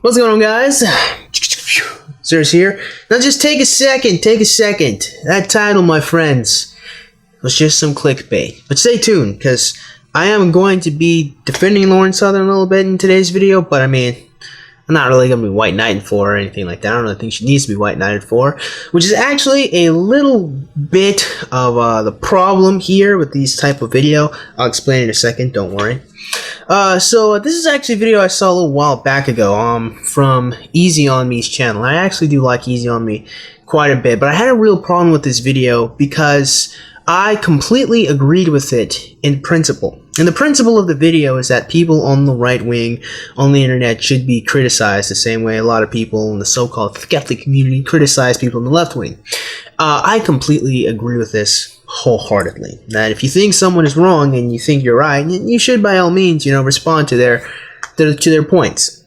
What's going on, guys? Zeus here. Now just take a second. That title, my friends, was just some clickbait. But stay tuned, because I am going to be defending Lauren Southern a little bit in today's video, but I mean, I'm not really going to be white knighting for her or anything like that. I don't really think she needs to be white knighted for, which is actually a little bit of the problem here with these type of video. I'll explain in a second, don't worry. So this is actually a video I saw a little while back ago from Easy On Me's channel. I actually do like Easy On Me quite a bit, but I had a real problem with this video because I completely agreed with it in principle. And the principle of the video is that people on the right wing on the internet should be criticized the same way a lot of people in the so-called skeptic community criticize people in the left wing. I completely agree with this wholeheartedly. That if you think someone is wrong and you think you're right, you should by all means, respond to their points.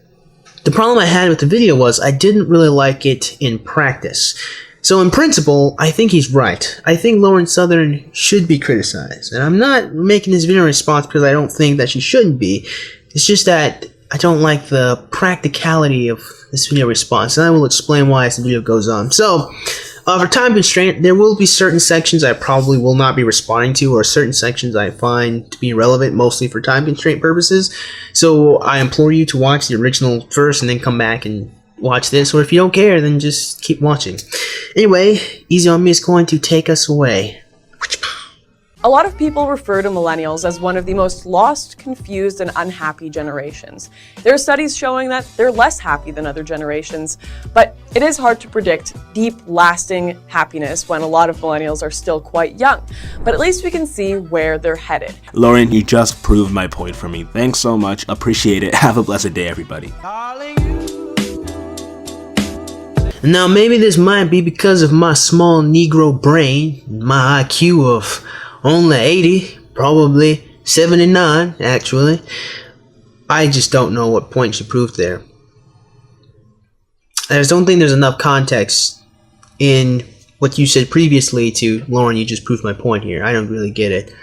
The problem I had with the video was I didn't really like it in practice. So in principle, I think he's right. I think Lauren Southern should be criticized. And I'm not making this video in response because I don't think that she shouldn't be. It's just that I don't like the practicality of this video response. And I will explain why as the video goes on. So, for time constraint, there will be certain sections I probably will not be responding to, or certain sections I find to be relevant, mostly for time constraint purposes. So I implore you to watch the original first and then come back and watch this, or if you don't care, then just keep watching. Anyway, Easy On Me is going to take us away. A lot of people refer to millennials as one of the most lost, confused, and unhappy generations. There are studies showing that they're less happy than other generations, but it is hard to predict deep, lasting happiness when a lot of millennials are still quite young. But at least we can see where they're headed. Lauren, you just proved my point for me. Thanks so much. Appreciate it. Have a blessed day, everybody. Now, maybe this might be because of my small Negro brain, my IQ of only 80, probably 79, actually. I just don't know what point she proved there. I just don't think there's enough context in what you said previously to, Lauren, you just proved my point here. I don't really get it.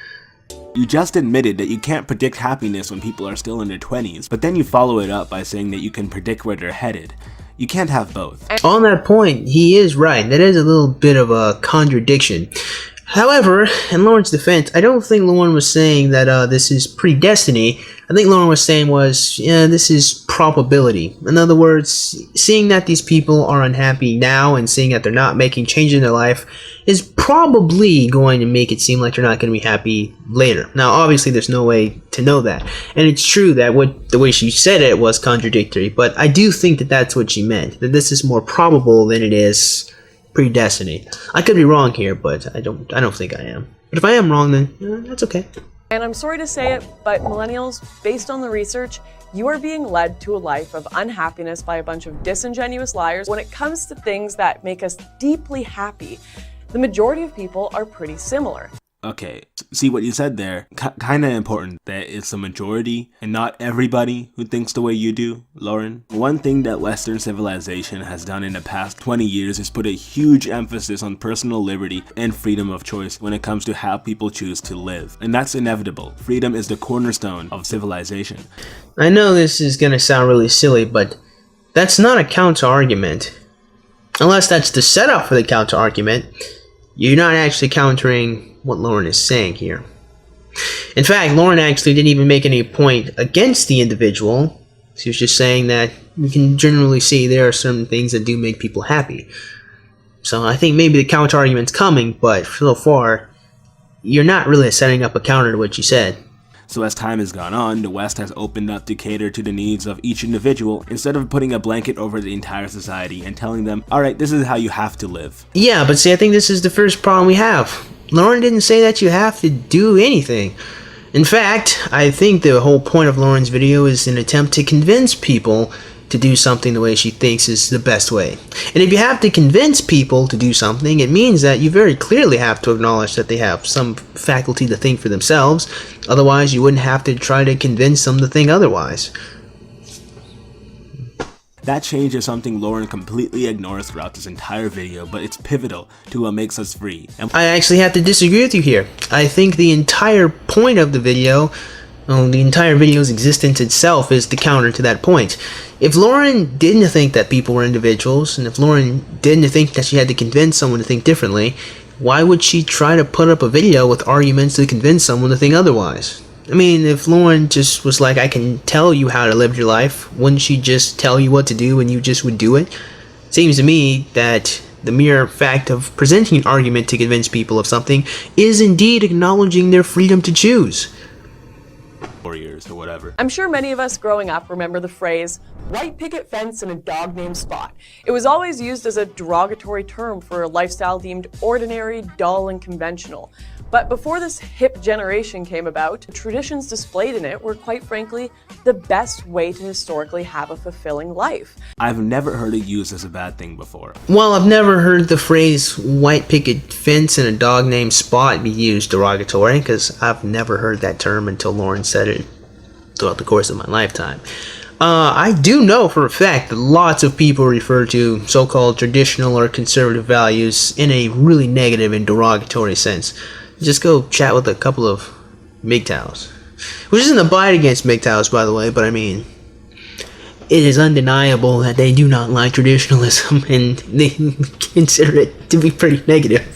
You just admitted that you can't predict happiness when people are still in their 20s, but then you follow it up by saying that you can predict where they're headed. You can't have both. On that point, he is right. That is a little bit of a contradiction. However, in Lauren's defense, I don't think Lauren was saying that this is predestiny. I think Lauren was saying this is probability. In other words, seeing that these people are unhappy now and seeing that they're not making changes in their life is probably going to make it seem like they're not going to be happy later. Now, obviously, there's no way to know that. And it's true that the way she said it was contradictory, but I do think that that's what she meant, that this is more probable than it is predestiny. I could be wrong here, but I don't think I am. But if I am wrong, then that's okay. And I'm sorry to say it, but millennials, based on the research, you are being led to a life of unhappiness by a bunch of disingenuous liars. When it comes to things that make us deeply happy, the majority of people are pretty similar. Okay, see what you said there, kind of important that it's the majority and not everybody who thinks the way you do, Lauren. One thing that Western civilization has done in the past 20 years is put a huge emphasis on personal liberty and freedom of choice when it comes to how people choose to live. And that's inevitable. Freedom is the cornerstone of civilization. I know this is going to sound really silly, but that's not a counter-argument. Unless that's the setup for the counter-argument, you're not actually countering what Lauren is saying here. In fact, Lauren actually didn't even make any point against the individual. She was just saying that we can generally see there are certain things that do make people happy. So I think maybe the counter-argument's coming, but so far, you're not really setting up a counter to what you said. So as time has gone on, the West has opened up to cater to the needs of each individual instead of putting a blanket over the entire society and telling them, alright, this is how you have to live. Yeah, but see, I think this is the first problem we have. Lauren didn't say that you have to do anything. In fact, I think the whole point of Lauren's video is an attempt to convince people to do something the way she thinks is the best way. And if you have to convince people to do something, it means that you very clearly have to acknowledge that they have some faculty to think for themselves. Otherwise, you wouldn't have to try to convince them to think otherwise. That change is something Lauren completely ignores throughout this entire video, but it's pivotal to what makes us free. And I actually have to disagree with you here. I think the entire point of the video Well, the entire video's existence itself is the counter to that point. If Lauren didn't think that people were individuals, and if Lauren didn't think that she had to convince someone to think differently, why would she try to put up a video with arguments to convince someone to think otherwise? I mean, if Lauren just was like, I can tell you how to live your life, wouldn't she just tell you what to do and you just would do it? Seems to me that the mere fact of presenting an argument to convince people of something is indeed acknowledging their freedom to choose. Warriors or whatever. I'm sure many of us growing up remember the phrase, white picket fence and a dog named Spot. It was always used as a derogatory term for a lifestyle deemed ordinary, dull, and conventional. But before this hip generation came about, the traditions displayed in it were quite frankly the best way to historically have a fulfilling life. I've never heard it used as a bad thing before. Well, I've never heard the phrase white picket fence and a dog named Spot be used derogatory, because I've never heard that term until Lauren said it throughout the course of my lifetime. I do know for a fact that lots of people refer to so-called traditional or conservative values in a really negative and derogatory sense. Just go chat with a couple of MGTOWs. Which isn't a bite against MGTOWs, by the way, but I mean, it is undeniable that they do not like traditionalism and they consider it to be pretty negative.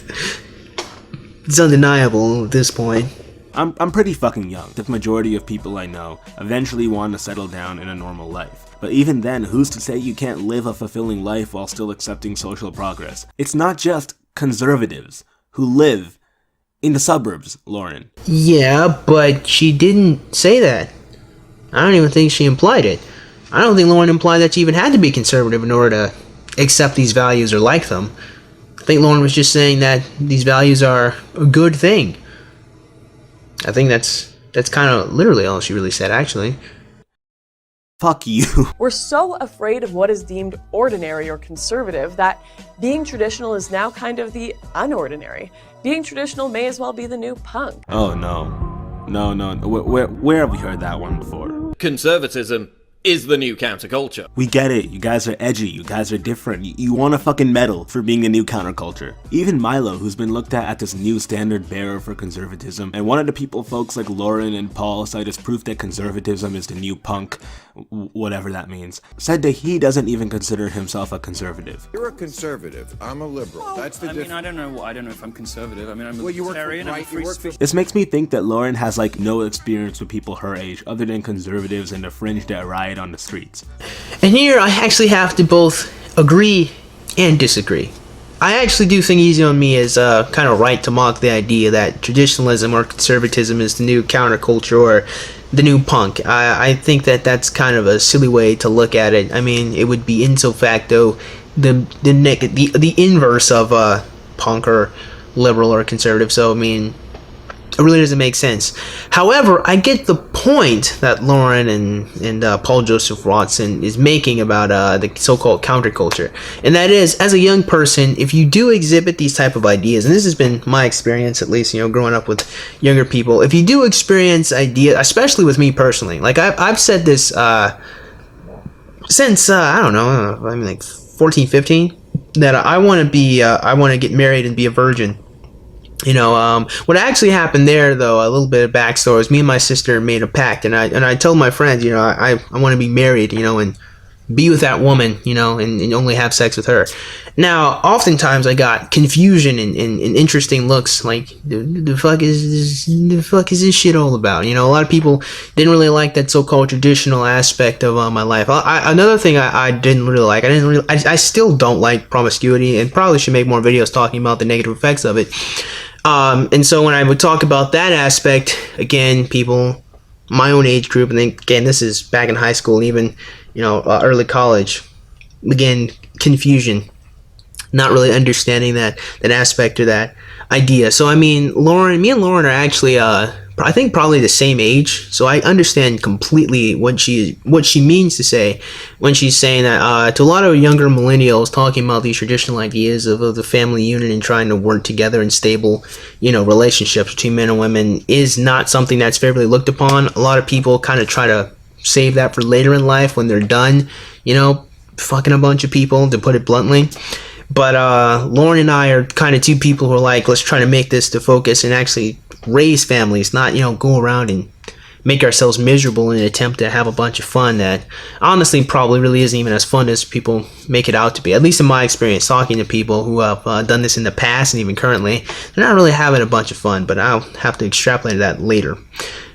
It's undeniable at this point. I'm pretty fucking young. The majority of people I know eventually want to settle down in a normal life. But even then, who's to say you can't live a fulfilling life while still accepting social progress? It's not just conservatives who live in the suburbs, Lauren. Yeah, but she didn't say that. I don't even think she implied it. I don't think Lauren implied that she even had to be conservative in order to accept these values or like them. I think Lauren was just saying that these values are a good thing. I think that's kind of literally all she really said, actually. Fuck you. We're so afraid of what is deemed ordinary or conservative that being traditional is now kind of the unordinary. Being traditional may as well be the new punk. Oh no. No. Where have we heard that one before? Conservatism is the new counterculture. We get it. You guys are edgy. You guys are different. You want a fucking medal for being the new counterculture. Even Milo, who's been looked at this new standard bearer for conservatism, and one of the people folks like Lauren and Paul cite as proof that conservatism is the new punk, whatever that means, said that he doesn't even consider himself a conservative. You're a conservative. I'm a liberal. That's the difference. I don't know if I'm conservative. I mean, I'm a libertarian. I'm a free spirit. This makes me think that Lauren has like no experience with people her age other than conservatives and the fringe that riot on the streets. And here I actually have to both agree and disagree. I actually do think Easy on Me is kind of right to mock the idea that traditionalism or conservatism is the new counterculture or the new punk. I think that that's kind of a silly way to look at it. I mean, it would be ipso facto the inverse of punk or liberal or conservative. So I mean, it really doesn't make sense. However, I get the point that Lauren and Paul Joseph Watson is making about the so-called counterculture. And that is, as a young person, if you do exhibit these type of ideas, and this has been my experience at least, growing up with younger people, if you do experience ideas, especially with me personally, like I've said this since, I don't know, I mean like 14, 15, that I want to get married and be a virgin. What actually happened there, though, a little bit of backstory, is me and my sister made a pact, and I told my friends, I want to be married, and be with that woman, and only have sex with her. Now, oftentimes I got confusion and interesting looks, like, the fuck is this shit all about? A lot of people didn't really like that so-called traditional aspect of my life. Another thing I didn't really like, I still don't like promiscuity, and probably should make more videos talking about the negative effects of it. And so when I would talk about that aspect, again, people, my own age group, and then again, this is back in high school, even, early college, again, confusion, not really understanding that aspect or that idea. So, I mean, me and Lauren are actually, I think probably the same age, so I understand completely what she means to say when she's saying that to a lot of younger millennials talking about these traditional ideas of the family unit and trying to work together in stable, relationships between men and women is not something that's favorably looked upon. A lot of people kind of try to save that for later in life when they're done, fucking a bunch of people, to put it bluntly. But Lauren and I are kind of two people who are like, let's try to make this the focus and actually raise families, not go around and make ourselves miserable in an attempt to have a bunch of fun that honestly probably really isn't even as fun as people make it out to be. At least in my experience, talking to people who have done this in the past and even currently, they're not really having a bunch of fun, but I'll have to extrapolate that later.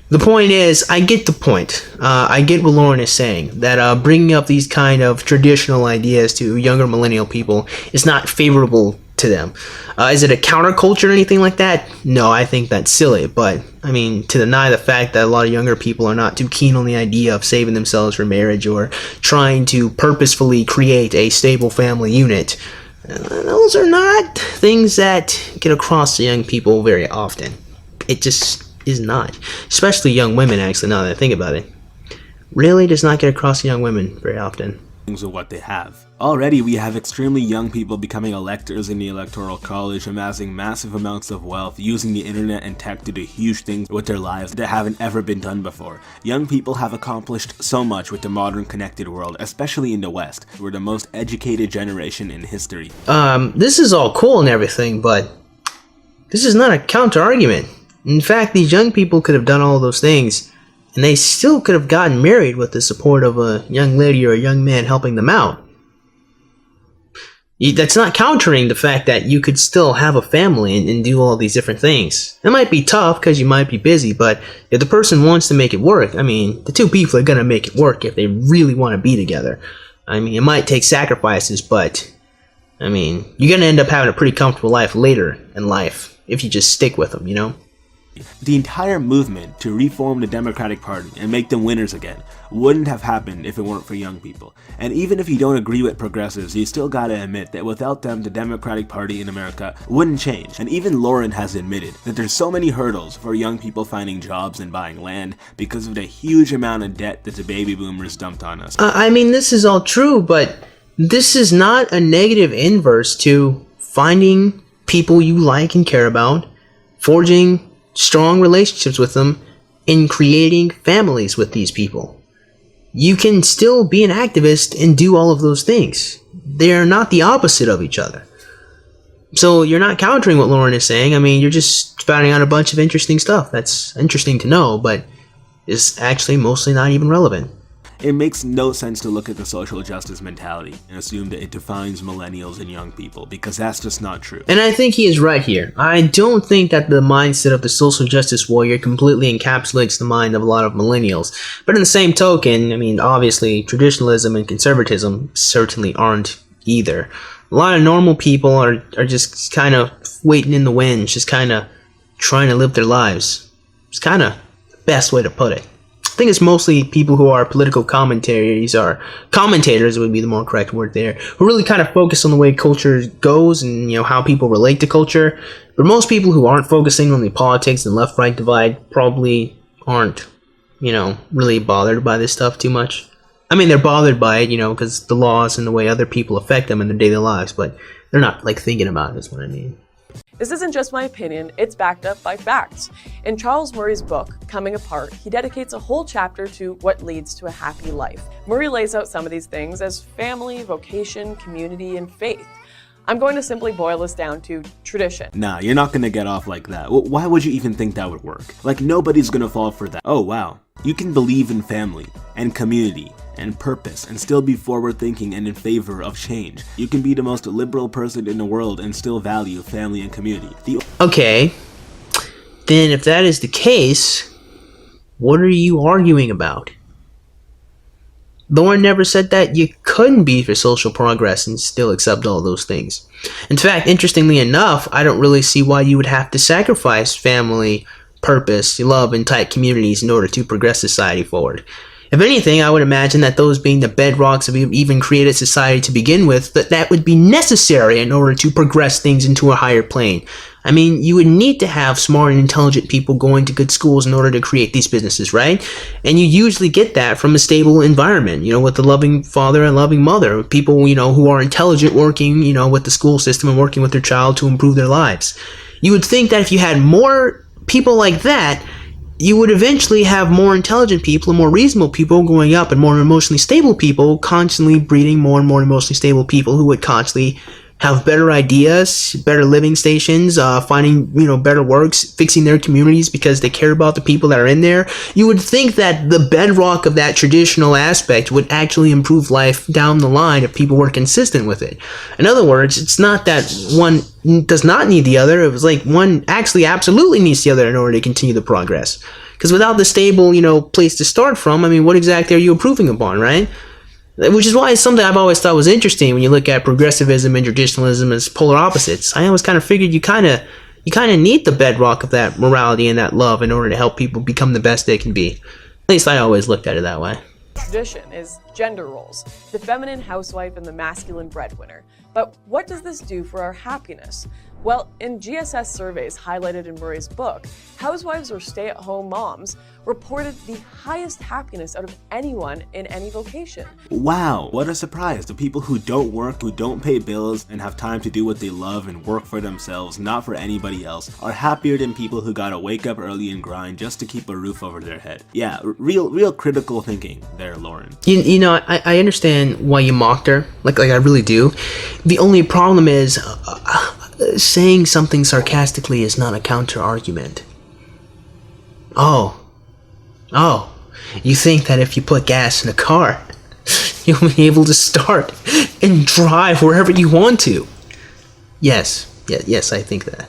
The point is, I get the point. I get what Lauren is saying, that bringing up these kind of traditional ideas to younger millennial people is not favorable to them. Is it a counterculture or anything like that? No, I think that's silly. But, I mean, to deny the fact that a lot of younger people are not too keen on the idea of saving themselves for marriage or trying to purposefully create a stable family unit, those are not things that get across to young people very often. It just is not. Especially young women, actually, now that I think about it. Really does not get across to young women very often. Of what they have. Already we have extremely young people becoming electors in the Electoral College, amassing massive amounts of wealth, using the internet and tech to do huge things with their lives that haven't ever been done before. Young people have accomplished so much with the modern connected world, especially in the West. We're the most educated generation in history. This is all cool and everything, but this is not a counter-argument. In fact, these young people could have done all those things, and they still could have gotten married with the support of a young lady or a young man helping them out. That's not countering the fact that you could still have a family and do all these different things. It might be tough because you might be busy, but if the person wants to make it work, I mean, the two people are going to make it work if they really want to be together. I mean, it might take sacrifices, but, I mean, you're going to end up having a pretty comfortable life later in life if you just stick with them, you know? The entire movement to reform the Democratic Party and make them winners again wouldn't have happened if it weren't for young people. And even if you don't agree with progressives, you still gotta admit that without them, the Democratic Party in America wouldn't change. And even Lauren has admitted that there's so many hurdles for young people finding jobs and buying land because of the huge amount of debt that the baby boomers dumped on us. I mean, this is all true, but this is not a negative inverse to finding people you like and care about, forging strong relationships with them, in creating families with these people. You can still be an activist and do all of those things. They're not the opposite of each other. So you're not countering what Lauren is saying. I mean, you're just spouting out a bunch of interesting stuff that's interesting to know, but is actually mostly not even relevant. It makes no sense to look at the social justice mentality and assume that it defines millennials and young people, because that's just not true. And I think he is right here. I don't think that the mindset of the social justice warrior completely encapsulates the mind of a lot of millennials. But in the same token, I mean, obviously, traditionalism and conservatism certainly aren't either. A lot of normal people are just kind of waiting in the wind, just kind of trying to live their lives. It's kind of the best way to put it. I think it's mostly people who are political commentators, or commentators would be the more correct word there, who really kind of focus on the way culture goes and, you know, how people relate to culture. But most people who aren't focusing on the politics and left-right divide probably aren't, you know, really bothered by this stuff too much. I mean, they're bothered by it, you know, because the laws and the way other people affect them in their daily lives, but they're not, like, thinking about it, is what I mean. This isn't just my opinion, it's backed up by facts. In Charles Murray's book, Coming Apart, he dedicates a whole chapter to what leads to a happy life. Murray lays out some of these things as family, vocation, community, and faith. I'm going to simply boil this down to tradition. Nah, you're not gonna get off like that. Why would you even think that would work? Like, nobody's gonna fall for that. Oh wow, you can believe in family and community and purpose and still be forward thinking and in favor of change. You can be the most liberal person in the world and still value family and community. Okay, then if that is the case, what are you arguing about? Lauren never said that you couldn't be for social progress and still accept all those things. In fact, interestingly enough, I don't really see why you would have to sacrifice family, purpose, love, and tight communities in order to progress society forward. If anything, I would imagine that those being the bedrocks of even created society to begin with, that would be necessary in order to progress things into a higher plane. I mean, you would need to have smart and intelligent people going to good schools in order to create these businesses, right? And you usually get that from a stable environment, you know, with a loving father and loving mother. People, you know, who are intelligent working, you know, with the school system and working with their child to improve their lives. You would think that if you had more people like that, you would eventually have more intelligent people and more reasonable people going up, and more emotionally stable people constantly breeding more and more emotionally stable people who would constantly have better ideas, better living stations, finding, better works, fixing their communities because they care about the people that are in there. You would think that the bedrock of that traditional aspect would actually improve life down the line if people were consistent with it. In other words, it's not that one does not need the other. It was like one actually absolutely needs the other in order to continue the progress. Because without the stable, place to start from, I mean, what exactly are you improving upon, right? Which is why it's something I've always thought was interesting when you look at progressivism and traditionalism as polar opposites. I always kind of figured you kind of need the bedrock of that morality and that love in order to help people become the best they can be. At least I always looked at it that way. Tradition is gender roles, the feminine housewife and the masculine breadwinner. But what does this do for our happiness? Well, in GSS surveys highlighted in Murray's book, housewives or stay-at-home moms reported the highest happiness out of anyone in any vocation. Wow, what a surprise. The people who don't work, who don't pay bills, and have time to do what they love and work for themselves, not for anybody else, are happier than people who gotta wake up early and grind just to keep a roof over their head. Yeah, real critical thinking there, Lauren. I understand why you mocked her, like I really do. The only problem is, saying something sarcastically is not a counter-argument. Oh, you think that if you put gas in a car, you'll be able to start and drive wherever you want to? Yes, I think that.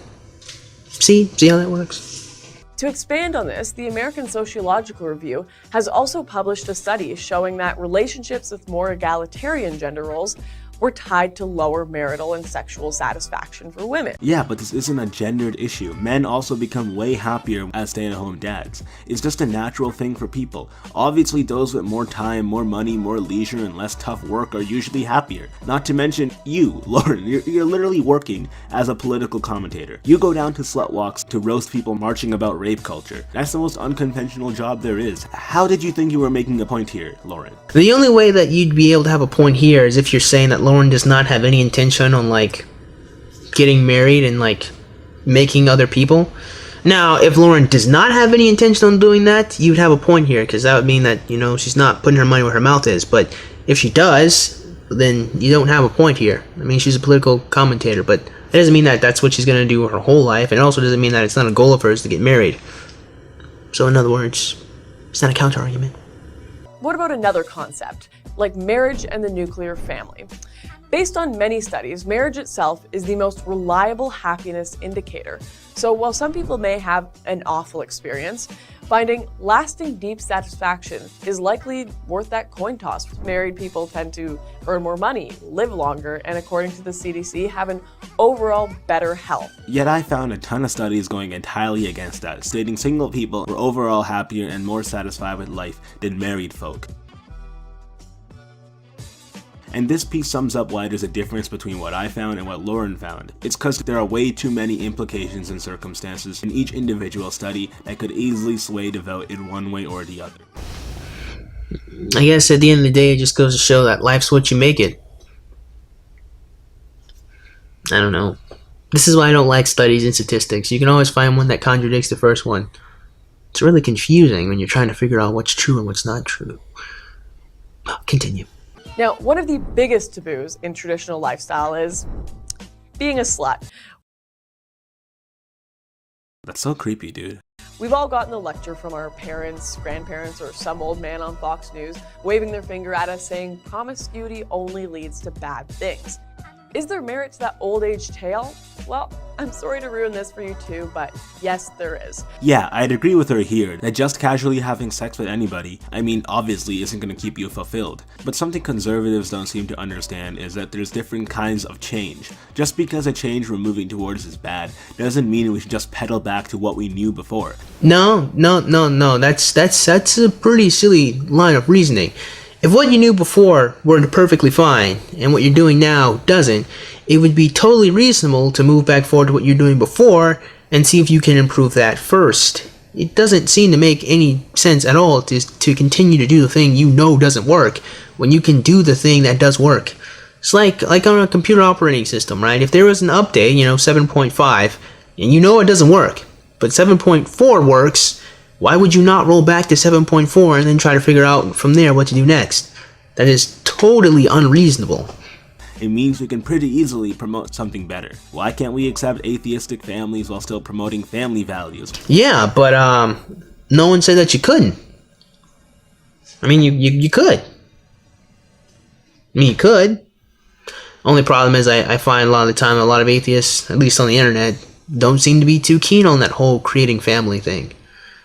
See how that works? To expand on this, the American Sociological Review has also published a study showing that relationships with more egalitarian gender roles were tied to lower marital and sexual satisfaction for women. Yeah, but this isn't a gendered issue. Men also become way happier as stay-at-home dads. It's just a natural thing for people. Obviously, those with more time, more money, more leisure, and less tough work are usually happier. Not to mention you, Lauren, you're literally working as a political commentator. You go down to slut walks to roast people marching about rape culture. That's the most unconventional job there is. How did you think you were making a point here, Lauren? The only way that you'd be able to have a point here is if you're saying that Lauren does not have any intention on getting married and making other people. Now, if Lauren does not have any intention on doing that, you'd have a point here, because that would mean that she's not putting her money where her mouth is. But if she does, then you don't have a point here. I mean, she's a political commentator, but it doesn't mean that that's what she's going to do her whole life, and it also doesn't mean that it's not a goal of hers to get married. So in other words, it's not a counter argument. What about another concept, like marriage and the nuclear family? Based on many studies, marriage itself is the most reliable happiness indicator. So while some people may have an awful experience, finding lasting deep satisfaction is likely worth that coin toss. Married people tend to earn more money, live longer, and according to the CDC, have an overall better health. Yet I found a ton of studies going entirely against that, stating single people were overall happier and more satisfied with life than married folk. And this piece sums up why there's a difference between what I found and what Lauren found. It's because there are way too many implications and circumstances in each individual study that could easily sway the vote in one way or the other. I guess at the end of the day, it just goes to show that life's what you make it. I don't know. This is why I don't like studies and statistics. You can always find one that contradicts the first one. It's really confusing when you're trying to figure out what's true and what's not true. Continue. Now, one of the biggest taboos in traditional lifestyle is being a slut. That's so creepy, dude. We've all gotten a lecture from our parents, grandparents, or some old man on Fox News waving their finger at us saying promiscuity only leads to bad things. Is there merit to that old age tale? Well, I'm sorry to ruin this for you too, but yes, there is. Yeah, I'd agree with her here, that just casually having sex with anybody, obviously isn't going to keep you fulfilled. But something conservatives don't seem to understand is that there's different kinds of change. Just because a change we're moving towards is bad, doesn't mean we should just pedal back to what we knew before. No, that's a pretty silly line of reasoning. If what you knew before were perfectly fine, and what you're doing now doesn't, it would be totally reasonable to move back forward to what you're doing before and see if you can improve that first. It doesn't seem to make any sense at all to continue to do the thing you know doesn't work when you can do the thing that does work. It's like on a computer operating system, right? If there was an update, 7.5, and you know it doesn't work, but 7.4 works, why would you not roll back to 7.4 and then try to figure out from there what to do next? That is totally unreasonable. it means we can pretty easily promote something better. Why can't we accept atheistic families while still promoting family values? Yeah, but no one said that you couldn't. I mean, you could. I mean, you could. Only problem is I find a lot of the time a lot of atheists, at least on the internet, don't seem to be too keen on that whole creating family thing.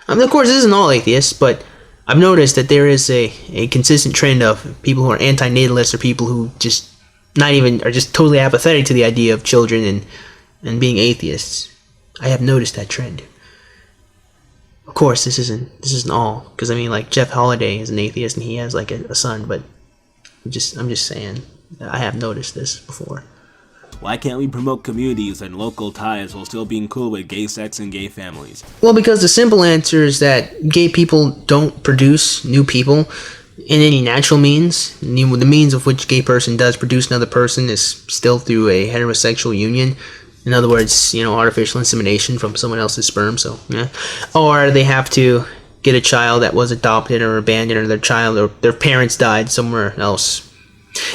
I mean, of course, this isn't all atheists, but I've noticed that there is a consistent trend of people who are anti-natalists or people who just are just totally apathetic to the idea of children and being atheists. I have noticed that trend. Of course, this isn't all, because I mean, like, Jeff Holiday is an atheist and he has like a son, but I'm just saying, I have noticed this before. Why can't we promote communities and local ties while still being cool with gay sex and gay families? Well, because the simple answer is that gay people don't produce new people in any natural means. The means of which a gay person does produce another person is still through a heterosexual union. In other words, artificial insemination from someone else's sperm, so, yeah. Or they have to get a child that was adopted or abandoned, or their parents died somewhere else.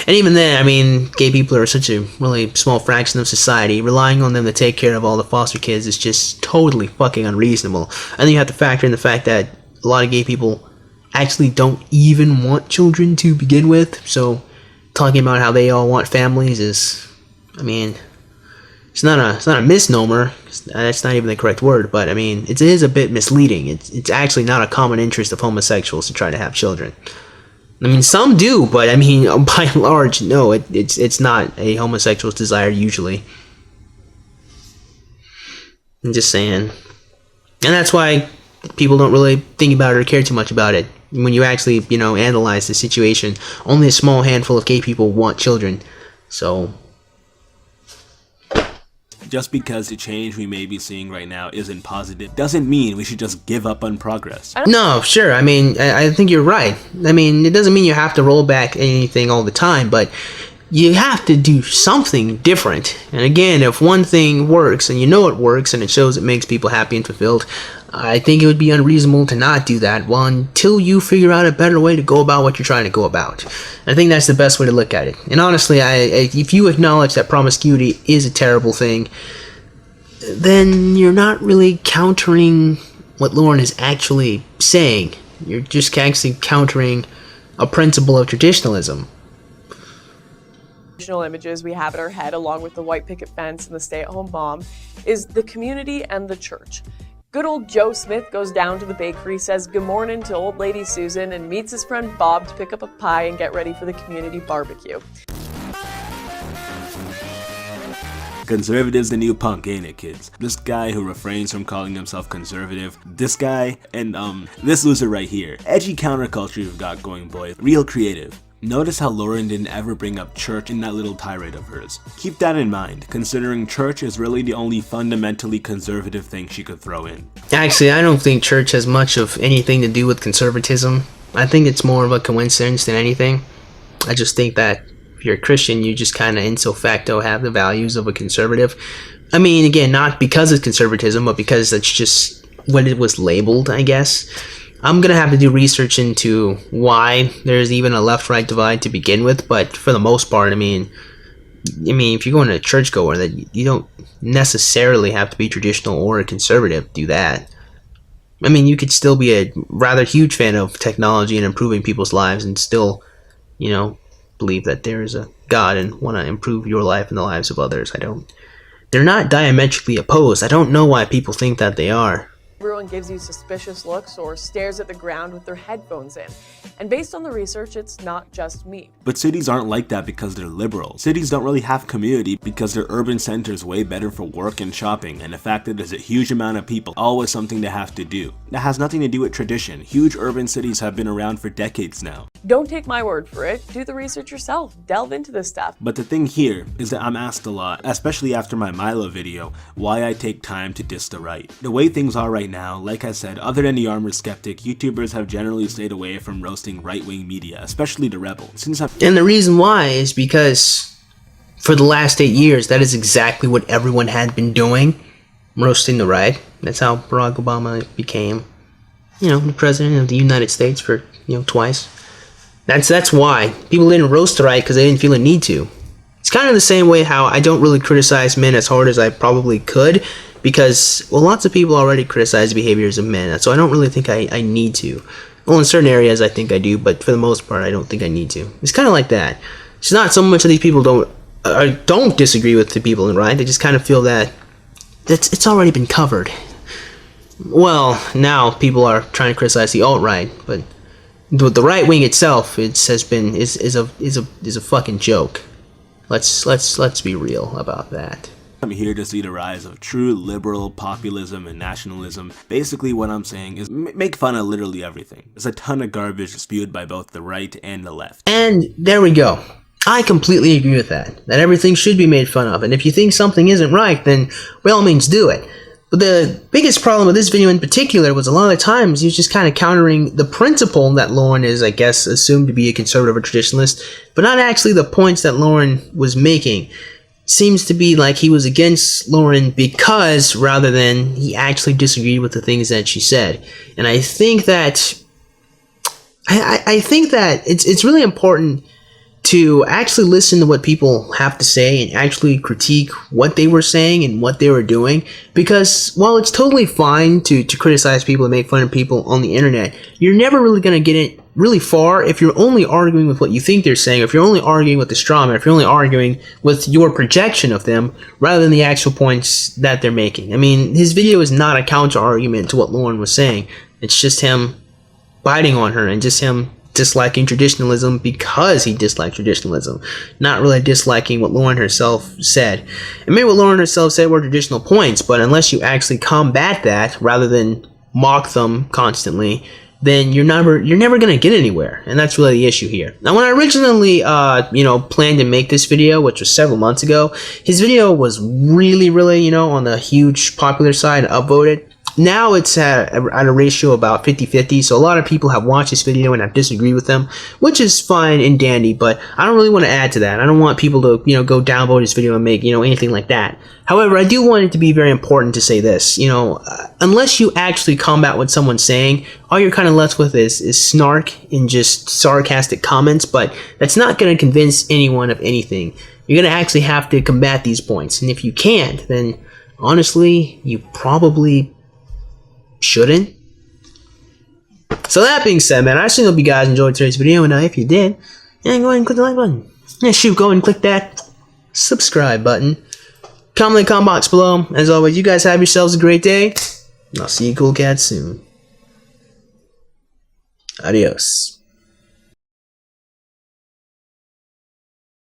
And even then, I mean, gay people are such a really small fraction of society. Relying on them to take care of all the foster kids is just totally fucking unreasonable. And then you have to factor in the fact that a lot of gay people actually don't even want children to begin with. So talking about how they all want families is, I mean, it's not a misnomer. That's not even the correct word, but I mean, it is a bit misleading. It's actually not a common interest of homosexuals to try to have children. I mean, some do, but I mean, by and large, no, it's not a homosexual's desire usually. I'm just saying. And that's why people don't really think about it or care too much about it. When you actually, analyze the situation, only a small handful of gay people want children. So just because the change we may be seeing right now isn't positive doesn't mean we should just give up on progress. No, sure. I mean, I think you're right. I mean, it doesn't mean you have to roll back anything all the time, but you have to do something different. And again, if one thing works and it works and it shows it makes people happy and fulfilled, I think it would be unreasonable to not do that until you figure out a better way to go about what you're trying to go about. I think that's the best way to look at it. And honestly, if you acknowledge that promiscuity is a terrible thing, then you're not really countering what Lauren is actually saying. You're just actually countering a principle of traditionalism. Images we have in our head, along with the white picket fence and the stay-at-home mom, is the community and the church. Good old Joe Smith goes down to the bakery, says good morning to old lady Susan, and meets his friend Bob to pick up a pie and get ready for the community barbecue. Conservative's the new punk, ain't it, kids? This guy who refrains from calling himself conservative, this guy, and this loser right here. Edgy counterculture you've got going, boy. Real creative. Notice how Lauren didn't ever bring up church in that little tirade of hers. Keep that in mind, considering church is really the only fundamentally conservative thing she could throw in. Actually, I don't think church has much of anything to do with conservatism. I think it's more of a coincidence than anything. I just think that if you're a Christian, you just kind of ipso facto have the values of a conservative. I mean, again, not because it's conservatism, but because that's just what it was labeled, I guess. I'm going to have to do research into why there's even a left-right divide to begin with, but for the most part, I mean, if you're going to a churchgoer, that you don't necessarily have to be traditional or a conservative to do that. I mean, you could still be a rather huge fan of technology and improving people's lives and still, believe that there is a God and want to improve your life and the lives of others. They're not diametrically opposed. I don't know why people think that they are. Everyone gives you suspicious looks or stares at the ground with their headphones in. And based on the research, it's not just me. But cities aren't like that because they're liberal. Cities don't really have community because their urban centers way better for work and shopping, and the fact that there's a huge amount of people, always something they have to do. That has nothing to do with tradition. Huge urban cities have been around for decades now. Don't take my word for it. Do the research yourself. Delve into this stuff. But the thing here is that I'm asked a lot, especially after my Milo video, why I take time to diss the right. The way things are right now, like I said, other than the armored skeptic, YouTubers have generally stayed away from roasting right-wing media, especially the rebel. And the reason why is because for the last 8 years, that is exactly what everyone had been doing, roasting the right. That's how Barack Obama became, the president of the United States for, twice. That's why. People didn't roast the right because they didn't feel a need to. It's kind of the same way how I don't really criticize men as hard as I probably could, because, well, lots of people already criticize the behaviors of men, so I don't really think I need to. Well, in certain areas I think I do, but for the most part I don't think I need to. It's kind of like that. It's not so much that these people don't disagree with the people in the right, they just kind of feel that it's already been covered. Well, now people are trying to criticize the alt-right, but the right wing itself is a fucking joke. Let's be real about that. I'm here to see the rise of true liberal populism and nationalism. Basically what I'm saying is make fun of literally everything. There's a ton of garbage spewed by both the right and the left. And there we go. I completely agree with that everything should be made fun of, and if you think something isn't right, then by all means do it. But the biggest problem with this video in particular was a lot of the times he was just kind of countering the principle that Lauren is, I guess, assumed to be a conservative or traditionalist, but not actually the points that Lauren was making. Seems to be like he was against Lauren because, rather than he actually disagreed with the things that she said. And I think that it's really important to actually listen to what people have to say and actually critique what they were saying and what they were doing, because while it's totally fine to criticize people and make fun of people on the internet, you're never really going to get it really far if you're only arguing with what you think they're saying, if you're only arguing with the straw man, if you're only arguing with your projection of them rather than the actual points that they're making. I mean, his video is not a counter argument to what Lauren was saying. It's just him biting on her and just him disliking traditionalism because he disliked traditionalism, not really disliking what Lauren herself said. And maybe what Lauren herself said were traditional points, but unless you actually combat that rather than mock them constantly, then you're never going to get anywhere. And that's really the issue here. Now, when I originally planned to make this video, which was several months ago, his video was really on the huge popular side, upvoted. Now it's at a ratio about 50-50, so a lot of people have watched this video and have disagreed with them, which is fine and dandy, but I don't really want to add to that. I don't want people to, go downvote this video and make, anything like that. However, I do want it to be very important to say this, unless you actually combat what someone's saying, all you're kind of left with is snark and just sarcastic comments, but that's not going to convince anyone of anything. You're going to actually have to combat these points, and if you can't, then honestly, you probably shouldn't. So that being said, man, I assume hope you guys enjoyed today's video, and if you did, go ahead and click the like button. Yeah, go ahead and click that subscribe button. Comment in the comment box below. As always, you guys have yourselves a great day, and I'll see you cool cats soon. Adios.